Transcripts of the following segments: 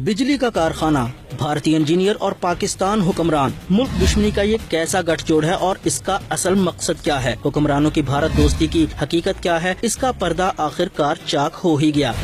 बिजली का कारखाना, भारतीय इंजीनियर और पाकिस्तान हुक्मरान, मुल्क दुश्मनी का ये कैसा गठजोड़ है और इसका असल मकसद क्या है? हुक्मरानों की भारत दोस्ती की हकीकत क्या है? इसका पर्दा आखिरकार चाक हो ही गया।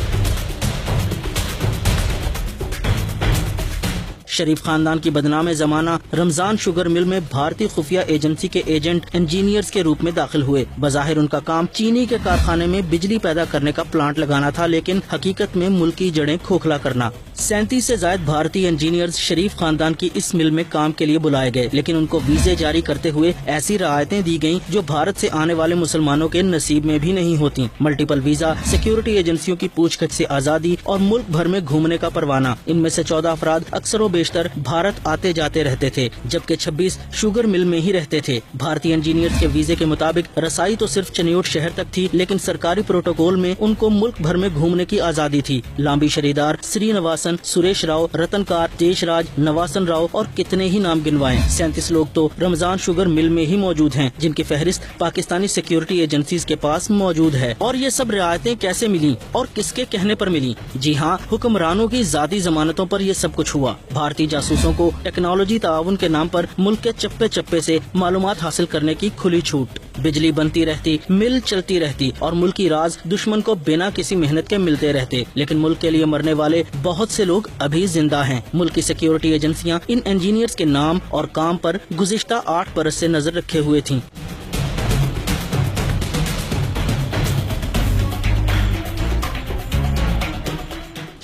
शरीफ खानदान की बदनाम जमाना रमजान शुगर मिल में भारतीय खुफिया एजेंसी के एजेंट इंजीनियर्स के रूप में दाखिल हुए। बज़ाहिर उनका काम चीनी के कारखाने में बिजली पैदा करने का प्लांट लगाना था, लेकिन हकीकत में मुल्क की जड़ें खोखला करना। 37 से ज्यादा भारतीय इंजीनियर्स शरीफ खानदान की इस मिल में काम के लिए बुलाए गए, लेकिन उनको वीजे जारी करते हुए ऐसी रियायतें दी गयी जो भारत से आने वाले मुसलमानों के नसीब में भी नहीं होती। मल्टीपल वीजा, सिक्योरिटी एजेंसियों की पूछताछ से आजादी और मुल्क भर में घूमने का परवाना। इनमें से 14 अफराद अक्सर बेशतर भारत आते जाते रहते थे, जबकि 26 शुगर मिल में ही रहते थे। भारतीय इंजीनियर्स के वीजे के मुताबिक रसाई तो सिर्फ चनियोट शहर तक थी, लेकिन सरकारी प्रोटोकॉल में उनको मुल्क भर में घूमने की आजादी थी। लांबी शरीदार, श्रीनिवासन, सुरेश राव, रतनकार, देशराज, नवासन राव और कितने ही नाम गिनवाएं। 37 लोग तो रमजान शुगर मिल में ही मौजूद हैं, जिनकी फहरिस्त पाकिस्तानी सिक्योरिटी एजेंसीज के पास मौजूद है। और ये सब रियायतें कैसे मिली और किसके कहने पर मिली? जी हाँ, हुक्मरानों की जाती जमानतों पर ये सब कुछ हुआ। भारतीय जासूसों को टेक्नोलॉजी ताउन के नाम पर मुल्क के चप्पे चप्पे से मालूमात हासिल करने की खुली छूट। बिजली बनती रहती, मिल चलती रहती और मुल्की राज दुश्मन को बिना किसी मेहनत के मिलते रहते, लेकिन मुल्क के लिए मरने वाले बहुत से लोग अभी जिंदा हैं। मुल्क की सिक्योरिटी एजेंसियां इन इंजीनियर्स के नाम और काम पर गुज़िश्ता 8 बरस से नजर रखे हुए थीं।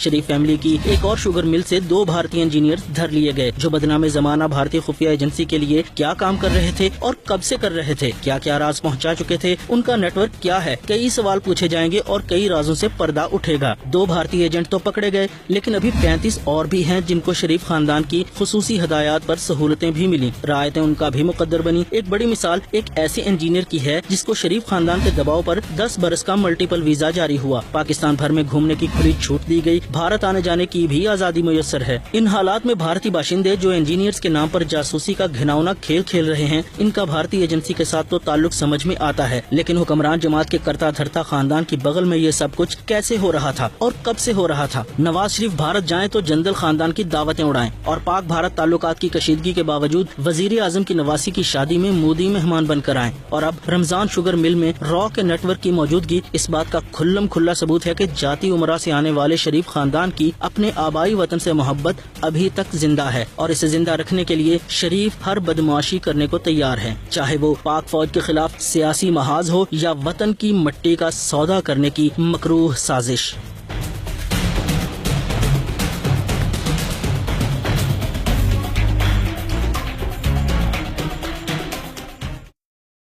शरीफ फैमिली की एक और शुगर मिल से 2 भारतीय इंजीनियर्स धर लिए गए, जो बदनाम जमाना भारतीय खुफिया एजेंसी के लिए क्या काम कर रहे थे और कब से कर रहे थे, क्या क्या राज पहुंचा चुके थे, उनका नेटवर्क क्या है। कई सवाल पूछे जाएंगे और कई राजों से पर्दा उठेगा। 2 भारतीय एजेंट तो पकड़े गए, लेकिन अभी 35 और भी हैं जिनको शरीफ खानदान की खुसूसी हदायत पर सहूलतें भी मिली। रायतें उनका भी मुकद्दर बनी। एक बड़ी मिसाल एक ऐसे इंजीनियर की है जिसको शरीफ खानदान के दबाव पर 10 बरस का मल्टीपल वीजा जारी हुआ। पाकिस्तान भर में घूमने की खुली छूट दी गई। भारत आने जाने की भी आजादी मुयस्सर है। इन हालात में भारतीय बाशिंदे जो इंजीनियर्स के नाम पर जासूसी का घिनौना खेल खेल रहे हैं, इनका भारतीय एजेंसी के साथ तो ताल्लुक समझ में आता है, लेकिन हुक्मरान जमात के करता धरता खानदान की बगल में ये सब कुछ कैसे हो रहा था और कब से हो रहा था? नवाज शरीफ भारत जाएं तो जंदल खानदान की दावतें उड़ाएं और पाक भारत ताल्लुकात की कशीदगी के बावजूद वजीर आजम की नवासी की शादी में मोदी मेहमान बनकर आए। और अब रमजान शुगर मिल में रॉ के नेटवर्क की मौजूदगी इस बात का खुल्लम खुल्ला सबूत है कि जाती उमरा से आने वाले शरीफ खानदान की अपने आबाई वतन से मोहब्बत अभी तक जिंदा है, और इसे जिंदा रखने के लिए शरीफ हर बदमाशी करने को तैयार है, चाहे वो पाक फौज के खिलाफ सियासी महाज हो या वतन की मट्टी का सौदा करने की मकरूह साजिश।